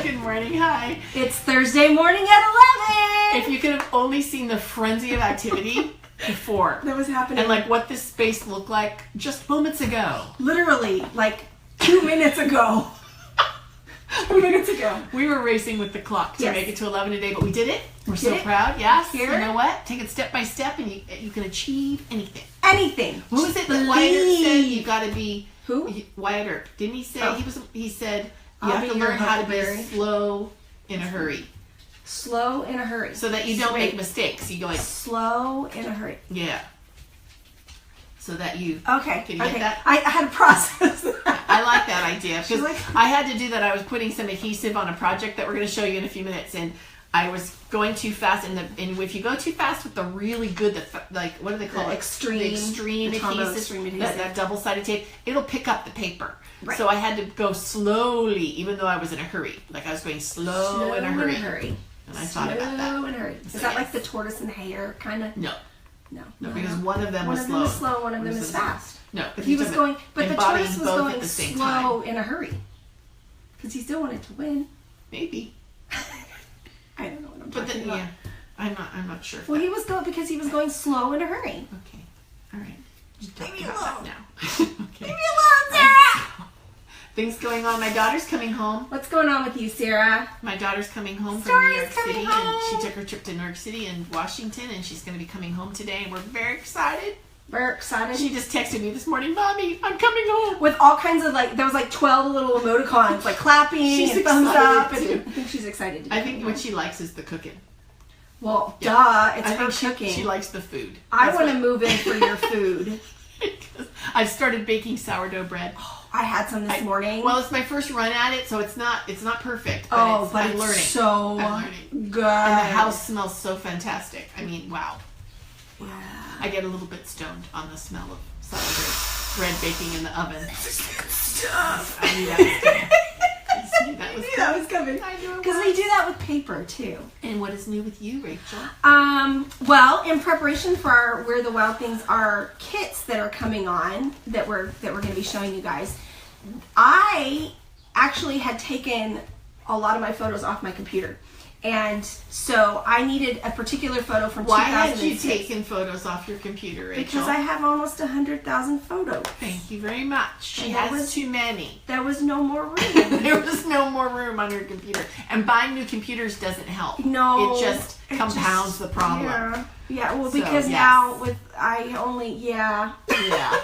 Good morning. Hi. It's Thursday morning at 11. If you could have only seen the frenzy of activity before. That was happening. And like what this space looked like just moments ago. Literally, like 2 minutes ago. 2 minutes ago. We were racing with the clock to Yes. make it to 11 today, but we did it. We're so Did it? proud. Yes. Here. You know what? Take it step by step and you can achieve anything. Anything. What was it that Just Wyatt Earp said? believe. You got to be... Who? Wyatt Earp. Didn't he say? Oh. He said you I'll have be to your learn how to be huckleberry. slow in a hurry. Slow in a hurry. So that you don't Wait. make mistakes. You go like... Slow in a hurry. Yeah. So that you... Okay. Can you get that? I had to process I like that idea because She's like- I had to do that. I was putting some adhesive on a project that we're going to show you in a few minutes, and I was going too fast. And if you go too fast with the really good, like what do they call The it? extreme- the extreme the Tombow adhesive, extreme adhesive. that double-sided tape, it'll pick up the paper. Right. So I had to go slowly, even though I was in a hurry. Like I was going slow in a hurry. And I thought about that. Slow in a hurry. Is So that yes. like the tortoise and the hare kind of? No, No. because one of them One was of slow. them is slow. One of them is fast. No, but He was going, but the tortoise was both going at the same slow time. in a hurry because he still wanted to win. Maybe, I don't know what I'm but talking then about. yeah, I'm not sure. If Well, that- he was going because he was going slow in a hurry. Okay. All right. Just Leave talk me about alone. that now. Okay. Leave me alone, Sarah! Things going on. My daughter's coming home. What's going on with you, Sarah? My daughter's coming home from Story's New York coming City, home. and she took her trip to New York City and Washington, and she's going to be coming home today, and we're very excited. We're excited. She just texted me this morning, "Mommy, I'm coming home." With all kinds of there was 12 little emoticons, like clapping She's and thumbs up. excited, And too. I think she's excited. To be I think coming what home. she likes is the cooking. Well, Yeah. duh, it's I her think cooking. she likes the food. I That's want to what- move in for your food. I've started baking sourdough bread. I had some this morning. Well, it's my first run at it, so it's not perfect. But oh, it's, but I'm it's learning. so I'm learning. good. And the house smells so fantastic. I mean, wow. Yeah. I get a little bit stoned on the smell of sourdough bread baking in the oven. Stuff. I knew that was coming. I just knew that was I knew that was coming. I knew it Because we was. do that with paper too. And what is new with you, Rachel? Well, in preparation for our Where the Wild Things Are kits that are coming on, that we're going to be showing you guys, I actually had taken a lot of my photos off my computer. And so I needed a particular photo from Why had you 2006. taken photos off your computer, Rachel? Because I have almost 100,000 photos. Thank you very much. She And that has was- too many. There was no more room. There was no more room on your computer. And buying new computers doesn't help. No. It just compounds the problem. Yeah. Yeah, well, So, because yes. now Yeah.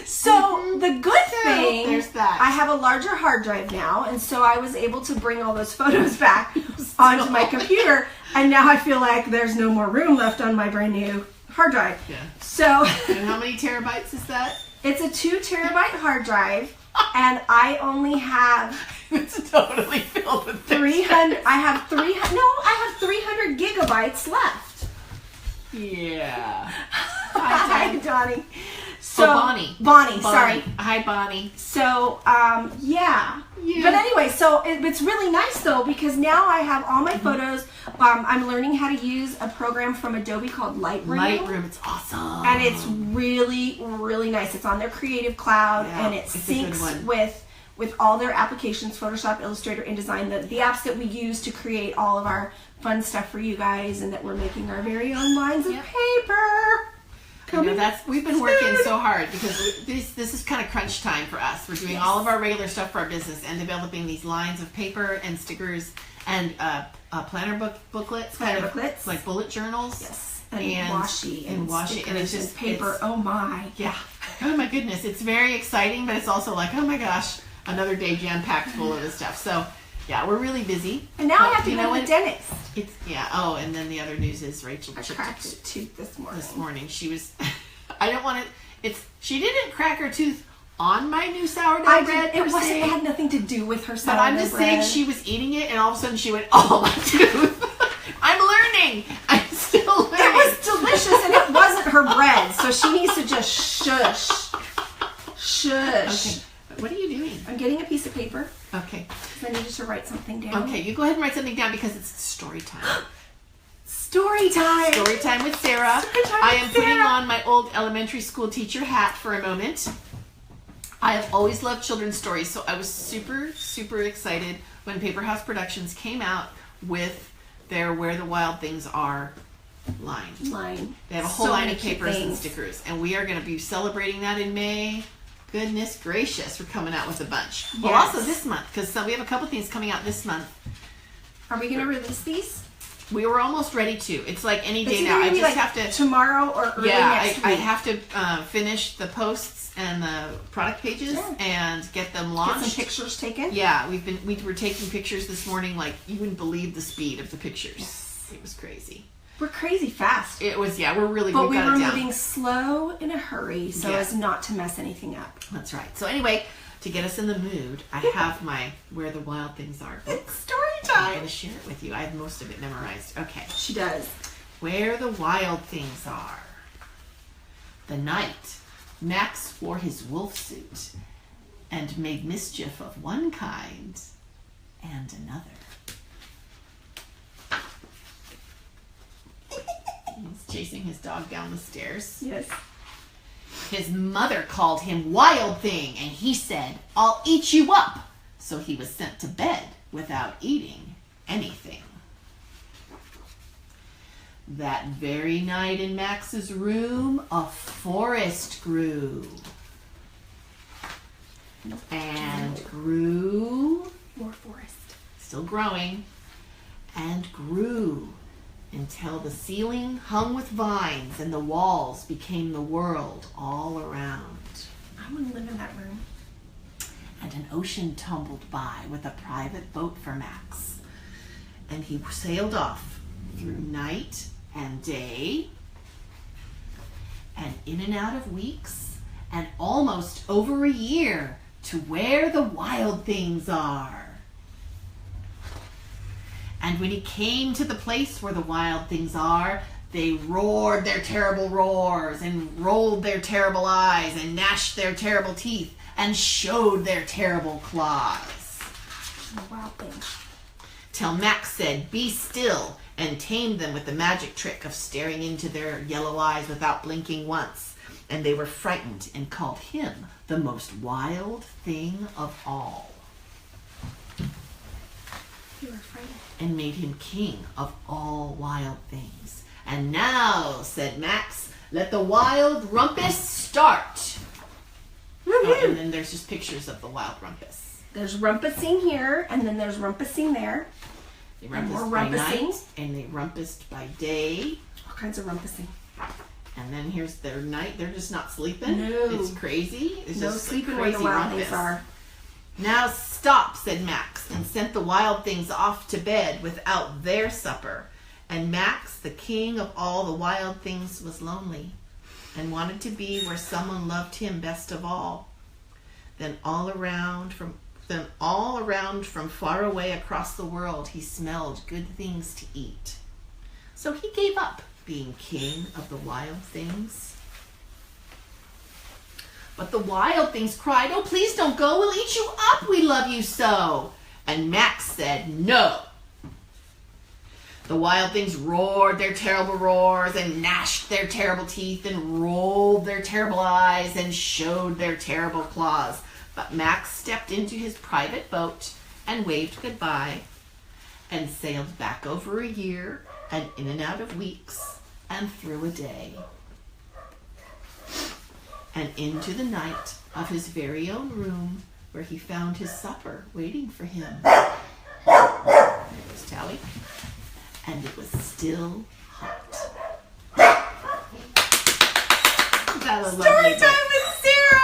So the good thing, there's that. I have a larger hard drive now, and so I was able to bring all those photos back onto my computer, and now I feel like there's no more room left on my brand new hard drive. Yeah. So And how many terabytes is that? it's a 2 terabyte hard drive, and I only have It's totally filled with 300. I have 300. No, I have 300 gigabytes left. Yeah. Hi, Donnie. So Bonnie. Bonnie, sorry. Hi, Bonnie. So, yeah. Yeah. But anyway, so it's really nice though because now I have all my photos. I'm learning how to use a program from Adobe called Lightroom. Lightroom, it's awesome. And it's really, really nice. It's on their Creative Cloud Yeah, and it it's a good syncs one. with all their applications, Photoshop, Illustrator, InDesign, the apps that we use to create all of our fun stuff for you guys and that we're making our very own lines of Yep. paper. You know, we've been working so hard because this is kind of crunch time for us. We're doing all of our regular stuff for our business and developing these lines of paper and stickers and planner booklets, Planner kind of booklets. like bullet journals. Yes. And washi and it's just paper. it's- Oh my. Yeah. Oh my goodness, it's very exciting, but it's also like, oh my gosh, another day jam packed full of this stuff. So yeah, we're really busy. And now I have to You go know to the what? dentist. It's oh, and then the other news is Rachel I chipped cracked a a tooth this morning. this morning. She was I don't want to she didn't crack her tooth on my new sourdough I bread. did, per it wasn't. se, It had nothing to do with her but sourdough I'm just saying bread. she was eating it and all of a sudden she went, "Oh, my tooth." I'm learning. I'm still learning. It was delicious, and it wasn't her bread, so she needs to just shush. Shush. Okay. What are you doing? I'm getting a piece of paper Okay. because I needed to write something down. Okay, you go ahead and write something down because it's story time. Story time. Story time with Sarah. Story time I with am putting Sarah. on my old elementary school teacher hat for a moment. I have always loved children's stories, so I was super, super excited when Paper House Productions came out with their Where the Wild Things Are line. They have a whole line of papers and stickers, and we are going to be celebrating that in May. Goodness gracious, we're coming out with a bunch. Yes. Well, also this month, because we have a couple things coming out this month. Are we going to release these? We were almost ready to. It's like any day It's now. either I just like have to tomorrow or early next week. I have to finish the posts and the product pages and get them launched. Get some pictures taken. Yeah, we were taking pictures this morning. Like, you wouldn't believe the speed of the pictures. Yes. It was crazy. We're crazy fast. It was, yeah. We're really. But we we got were it down. moving slow in a hurry so as not to mess anything up. That's right. So anyway, to get us in the mood, I have my Where the Wild Things Are book. It's story I'm time. going to share it with you. I have most of it memorized. Okay. She does. Where the Wild Things Are. The night, Max wore his wolf suit and made mischief of one kind and another. He's chasing his dog down the stairs. Yes. His mother called him Wild Thing, and he said, "I'll eat you up." So he was sent to bed without eating anything. That very night in Max's room, a forest grew. And grew, More forest. still growing, and grew until the ceiling hung with vines and the walls became the world all around. I want to live in that room. And an ocean tumbled by with a private boat for Max. And he sailed off through night and day, and in and out of weeks, and almost over a year to where the wild things are. And when he came to the place where the wild things are, they roared their terrible roars and rolled their terrible eyes and gnashed their terrible teeth and showed their terrible claws. Wild thing. Till Max said, "Be still," and tamed them with the magic trick of staring into their yellow eyes without blinking once. And they were frightened and called him the most wild thing of all. You were frightened. And made him king of all wild things. "And now," said Max, "let the wild rumpus start." Oh, and then there's just pictures of the wild rumpus. There's rumpusing here, and then there's rumpusing there. They And more rumpused by rumpusing. night, and they rumpused by day. All kinds of rumpusing. And then here's their night. They're just not sleeping. No. It's crazy. It's No just sleeping a where crazy the wild rumpus. things are. "Now stop," said Max, and sent the wild things off to bed without their supper. And Max, the king of all the wild things, was lonely and wanted to be where someone loved him best of all. Then all around from far away across the world, he smelled good things to eat. So he gave up being king of the wild things. But the wild things cried, "Oh, please don't go. We'll eat you up. We love you so." And Max said, "No." The wild things roared their terrible roars and gnashed their terrible teeth and rolled their terrible eyes and showed their terrible claws. But Max stepped into his private boat and waved goodbye and sailed back over a year and in and out of weeks and through a day and into the night of his very own room, where he found his supper waiting for him. There was Tally, and it was still hot. That was lovely Story book. time with Sarah!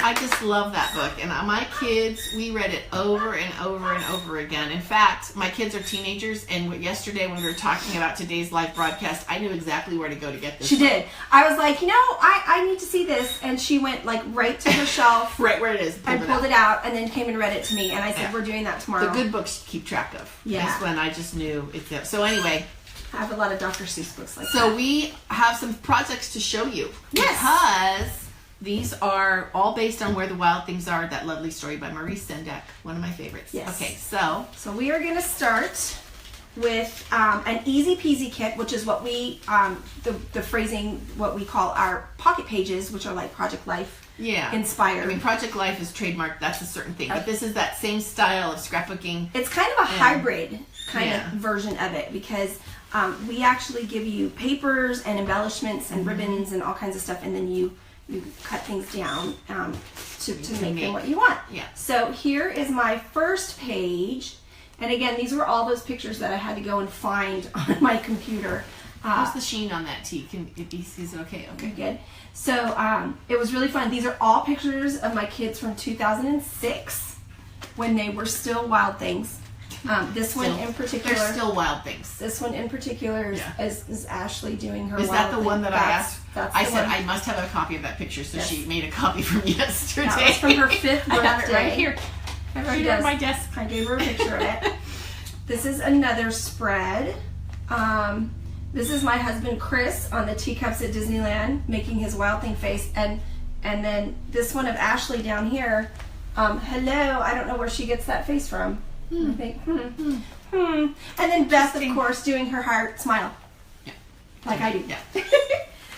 I just love that book, and my kids, we read it over and over and over again. In fact, my kids are teenagers, and yesterday when we were talking about today's live broadcast, I knew exactly where to go to get this. She did. I was like, I need to see this. And she went like right to her shelf Right where it is. and pulled it out and then came and read it to me. And I said, Yeah. we're doing that tomorrow. The good books to keep track of. Yeah. This one I just knew it's there. So anyway, I have a lot of Dr. Seuss books like that. so we have some projects to show you. Yes. Because these are all based on Where the Wild Things Are, that lovely story by Maurice Sendak, one of my favorites. Yes. Okay, so So we are going to start with an easy peasy kit, which is what we, the phrasing, what we call our pocket pages, which are like Project Life inspired. I mean, Project Life is trademarked. That's a certain thing. But this is that same style of scrapbooking. It's kind of a hybrid kind of version of it, because we actually give you papers and embellishments and ribbons and all kinds of stuff, and then you cut things down to make them what you want. Yeah. So here is my first page. And again, these were all those pictures that I had to go and find on my computer. How's the sheen on that tee? Is it okay? Okay. Good. So it was really fun. These are all pictures of my kids from 2006 when they were still Wild Things. This one in particular. They're still Wild Things. This one in particular is Ashley doing her. Is that the one that I asked? I said one. I must have a copy of that picture, so she made a copy from yesterday. That was from her 5th birthday. I have it right here. Right here on my desk. I gave her a picture of it. This is another spread. This is my husband Chris on the teacups at Disneyland making his Wild Thing face, and then this one of Ashley down here. Hello, I don't know where she gets that face from. I think, And then Beth, of course, doing her heart smile. Yeah. Like I do. Yeah.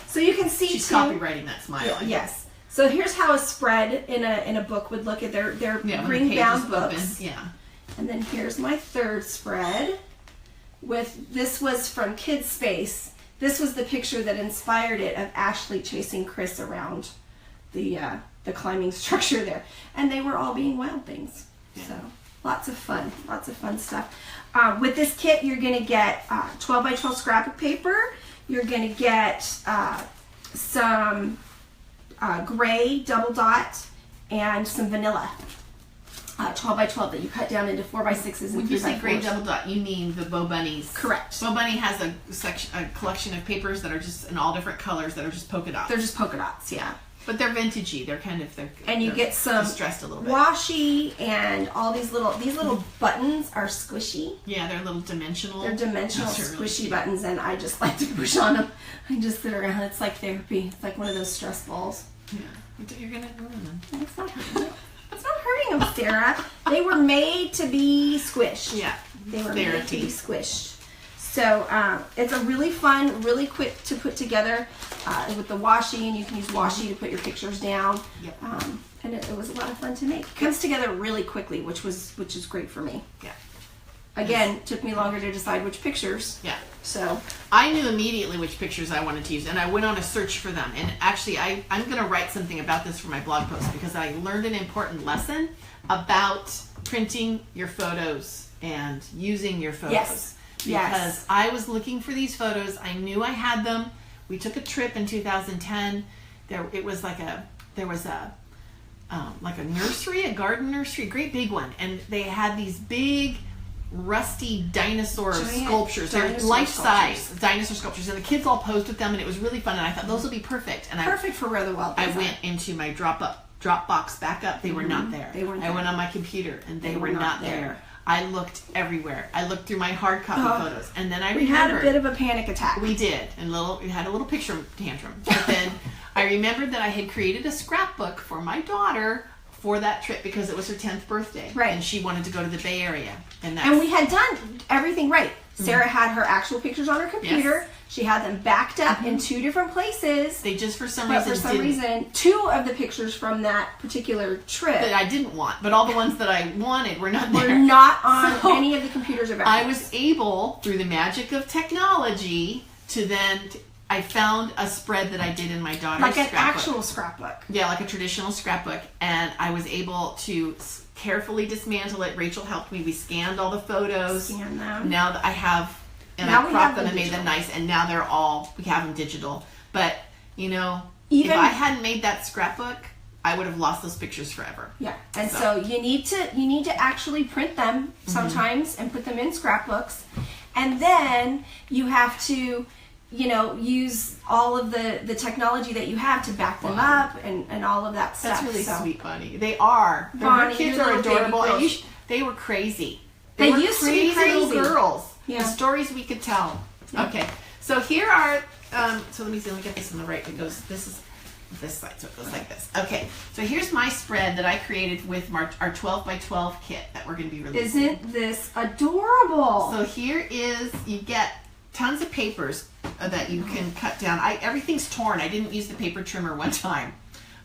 So you can see she's too. copywriting that smile. Yes. So here's how a spread in a book would look at their green bound books. Yeah. And then here's my third spread. This was from Kids Space. This was the picture that inspired it of Ashley chasing Chris around the climbing structure there, and they were all being Wild Things. Yeah. So lots of fun stuff. With this kit, you're gonna get 12 by 12 scrapbook paper. You're gonna get some gray double dot and some vanilla 12 by 12 that you cut down into 4 by 6s and 3 by 4s. When you say gray double dot, you mean the Bo Bunnies. Correct. Bo Bunny has a collection of papers that are just in all different colors that are just polka dots. They're just polka dots, yeah. But they're vintagey. They're and you get some distressed a little bit. Washi, and all these little buttons are squishy. Yeah, they're little dimensional. They're dimensional squishy buttons, and I just like to push on them. I just sit around. It's like therapy. It's like one of those stress balls. Yeah. You're gonna ruin them. It's not hurting them. It's not hurting them, Sarah. They were made to be squished. Yeah. They were made to be squished. So it's a really fun, really quick to put together with the washi, and you can use washi to put your pictures down. Yep. And it was a lot of fun to make. It comes together really quickly, which is great for me. Yeah. Again, took me longer to decide which pictures. Yeah. So I knew immediately which pictures I wanted to use, and I went on a search for them. And actually, I'm going to write something about this for my blog post, because I learned an important lesson about printing your photos and using your photos. Yes. Because I was looking for these photos. I knew I had them. We took a trip in 2010. There was a nursery, a garden nursery, a great big one, and they had these big rusty dinosaur sculptures. They're life-size dinosaur sculptures, and the kids all posed with them, and it was really fun. And I thought those will be perfect. And perfect for Where the Wild Things I went into my Dropbox backup. They were not there. They weren't there. I went on my computer, and they were not there. I looked everywhere. I looked through my hard copy photos, and then I remembered. We had a bit of a panic attack. We did, and we had a little picture tantrum. But then I remembered that I had created a scrapbook for my daughter for that trip, because it was her 10th birthday, right? And she wanted to go to the Bay Area, and we had done everything right. Sarah had her actual pictures on her computer. Yes. She had them backed up in 2 different places. They just for some reason 2 of the pictures from that particular trip that I didn't want, but all the ones that I wanted were not there. Were not on any of the computers around. I was able, through the magic of technology, I found a spread that I did in my daughter's like an scrapbook. Actual scrapbook. Yeah, like a traditional scrapbook, and I was able to carefully dismantle it. Rachel helped me. We scanned all the photos. Scanned them. Now that I have, and I cropped them and made them nice, and now we have them digital. But, if I hadn't made that scrapbook, I would have lost those pictures forever. Yeah, and so you need to actually print them sometimes and put them in scrapbooks, and then you have to use all of the technology that you have to back them up and all of that stuff. That's really sweet, Bonnie. They are. Bonnie, her kids are adorable. They were crazy. They used to be crazy little girls. Yeah. The stories we could tell. Yeah. Okay, so here are. So let me get this in the right. It goes. This is this side, so it goes like this. Okay, so here's my spread that I created with our 12 by 12 kit that we're going to be releasing. Isn't this adorable? So here is, you get tons of papers that you can cut down. Everything's torn. I didn't use the paper trimmer one time.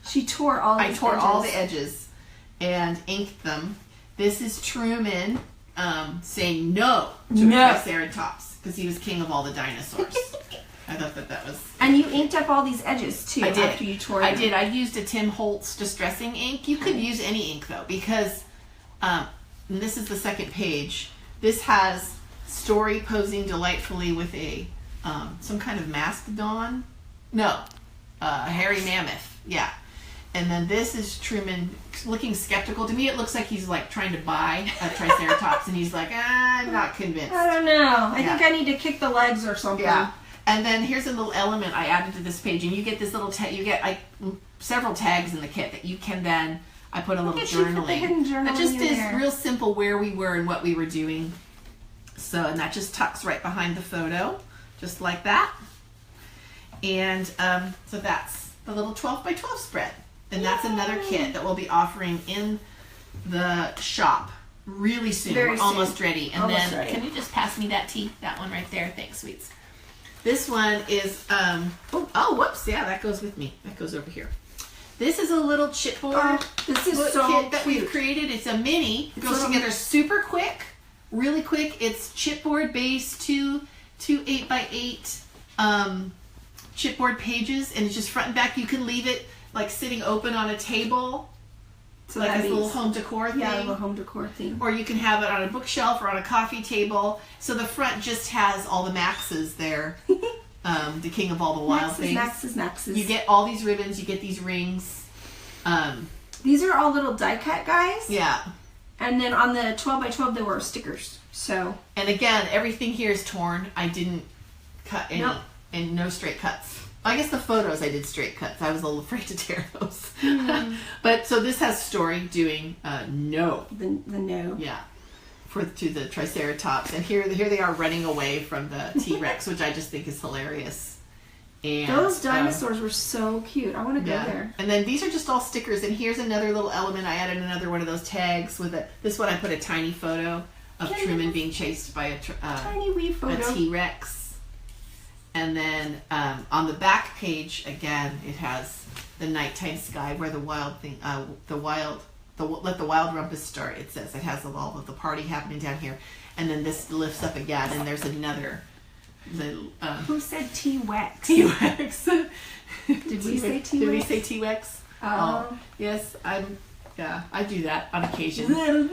She tore all the I tore all the edges and inked them. This is Truman saying no to Triceratops because he was king of all the dinosaurs. I thought that was... And you inked up all these edges too. I did. After you tore them. I did. I used a Tim Holtz distressing ink. You could use any ink though, because and this is the second page. This has Story posing delightfully with a some kind of mastodon. No, a hairy mammoth. Yeah. And then this is Truman looking skeptical. To me, it looks like he's like trying to buy a Triceratops, and he's like, I'm not convinced. I don't know. I think I need to kick the legs or something. Yeah. And then here's a little element I added to this page, and you get this little tag. You get several tags in the kit that you can then. I put a little journaling. That just is real simple where we were and what we were doing. So, and that just tucks right behind the photo, just like that. And so that's the little 12 by 12 spread. And that's another kit that we'll be offering in the shop really soon. We're almost ready. And then, can you just pass me that tea? That one right there. Thanks, sweets. This one is, whoops. Yeah, that goes with me. That goes over here. This is a little chipboard this is so kit that we've created. It's a mini. It goes together super quick, really quick. It's chipboard based, two 8x8 chipboard pages, and it's just front and back. You can leave it like sitting open on a table, so like a little home decor thing. Yeah, a little home decor thing. Or you can have it on a bookshelf or on a coffee table. So the front just has all the Maxes there. The king of all the wild things. Maxes. You get all these ribbons. You get these rings. These are all little die cut guys. Yeah. And then on the 12 by 12, there were stickers. So. And again, everything here is torn. I didn't cut any, and no straight cuts. I guess the photos I did straight cuts. I was a little afraid to tear those. But so this has Story doing no. The no. Yeah. To the Triceratops, and here they are running away from the T-Rex, which I just think is hilarious. And those dinosaurs were so cute. I want to go there. And then these are just all stickers. And here's another little element. I added another one of those tags with this one. I put a tiny photo of Truman being chased by a tiny wee photo. A T-Rex. And then on the back page again, it has the nighttime sky where the wild thing, let the wild rumpus start. It says it has all of the party happening down here, and then this lifts up again, and there's another. Who said T-Wex? T-Wex. Did we say T-Wex? Did we say T-Wex? Oh, yes. I do that on occasion. Words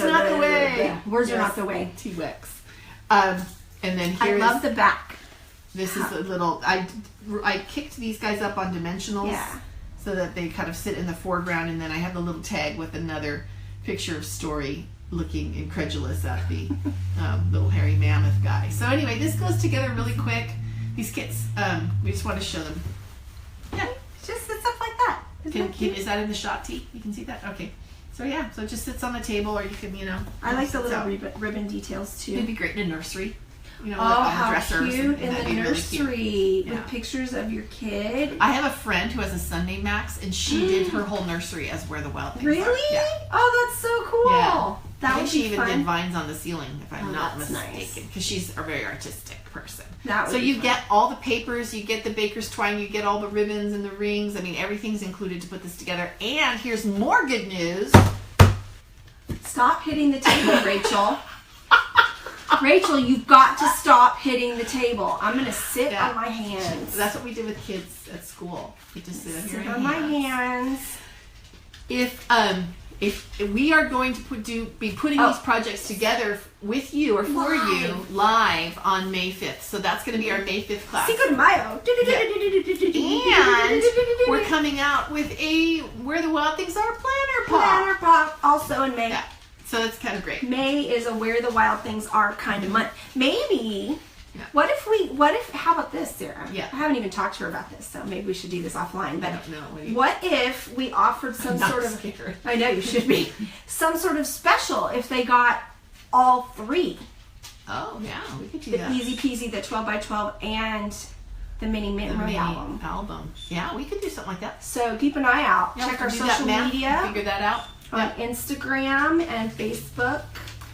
not the way. Words are not the way. T-Wex. And then here I love the back. This is a little. I kicked these guys up on dimensionals. Yeah. So that they kind of sit in the foreground, and then I have the little tag with another picture of Story looking incredulous at the little hairy mammoth guy. So anyway, this goes together really quick. These kits, we just want to show them. Yeah, just stuff like that. Is that in the shot, T? You can see that? Okay. So yeah, so it just sits on the table, or you can, I like the little ribbon details too. It'd be great in a nursery. How cute in the nursery with pictures of your kid. I have a friend who has a son named Max, and she did her whole nursery as Where the Wild Things Are. Really? Yeah. Oh, that's so cool. Yeah. That would she be even fun. did vines on the ceiling, if I'm not mistaken, nice. because she's a very artistic person. So you get all the papers, you get the baker's twine, you get all the ribbons and the rings. I mean, everything's included to put this together. And here's more good news. Stop hitting the table, Rachel. Rachel, you've got to stop hitting the table. I'm going to sit on my hands. That's what we did with kids at school. You just sit on my hands. If we are going to be putting these projects together with you or for you live on May 5th. So that's going to be our May 5th class. Cinco de Mayo. And we're coming out with a Where the Wild Things Are planner pop. Planner pop also in May. Yeah. So it's kind of great. May is a Where the Wild Things Are kind of month. Maybe. Yeah. How about this, Sarah? Yeah. I haven't even talked to her about this, so maybe we should do this offline. But I don't know. What if we offered some sort of... Scared. I know, you should be. Some sort of special if they got all three. Oh, yeah. We could do the that. Easy Peasy, the 12 by 12, and the mini memory mini album. Yeah, we could do something like that. So keep an eye out. Yeah, Check our do that social math, media figure that out. on Instagram and Facebook.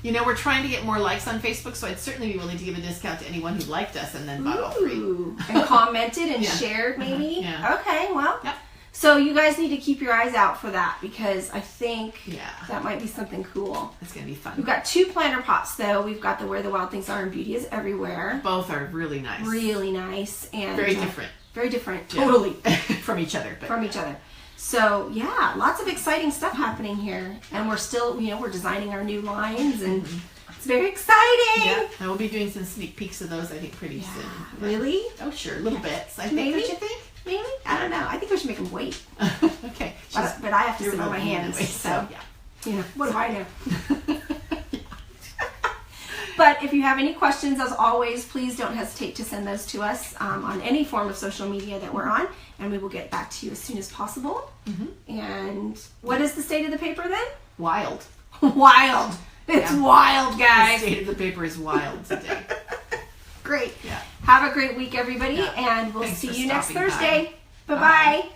You know, we're trying to get more likes on Facebook, so I'd certainly be willing to give a discount to anyone who liked us and then bought all three. Ooh, and commented and Yeah. shared maybe. Yeah. Okay, well. Yep. So you guys need to keep your eyes out for that because I think Yeah. that might be something cool. It's going to be fun. We've got 2 planner pots though. We've got the Where the Wild Things Are and Beauty is Everywhere. Both are really nice. Really nice and Very different. Very different, Yeah. totally From each other. But from each other. So yeah, lots of exciting stuff happening here, and we're still, we're designing our new lines, and it's very exciting. yeah, and we'll be doing some sneak peeks of those, I think, pretty soon. Really? Oh, sure. Little bits. I think. Maybe. Don't you think? Maybe? I don't know. I think we should make them wait. Okay. But I have to You're sit on my helping hands, anyway, so yeah. what do I know? But if you have any questions, as always, please don't hesitate to send those to us on any form of social media that we're on, and we will get back to you as soon as possible. And what is the state of the paper then? Wild. Wild. It's Yeah. wild, The guys. state of the paper is wild today. Great. Yeah. Have a great week, everybody, Yeah. and we'll Thanks see for you next stopping by. Thursday. Bye-bye. Bye.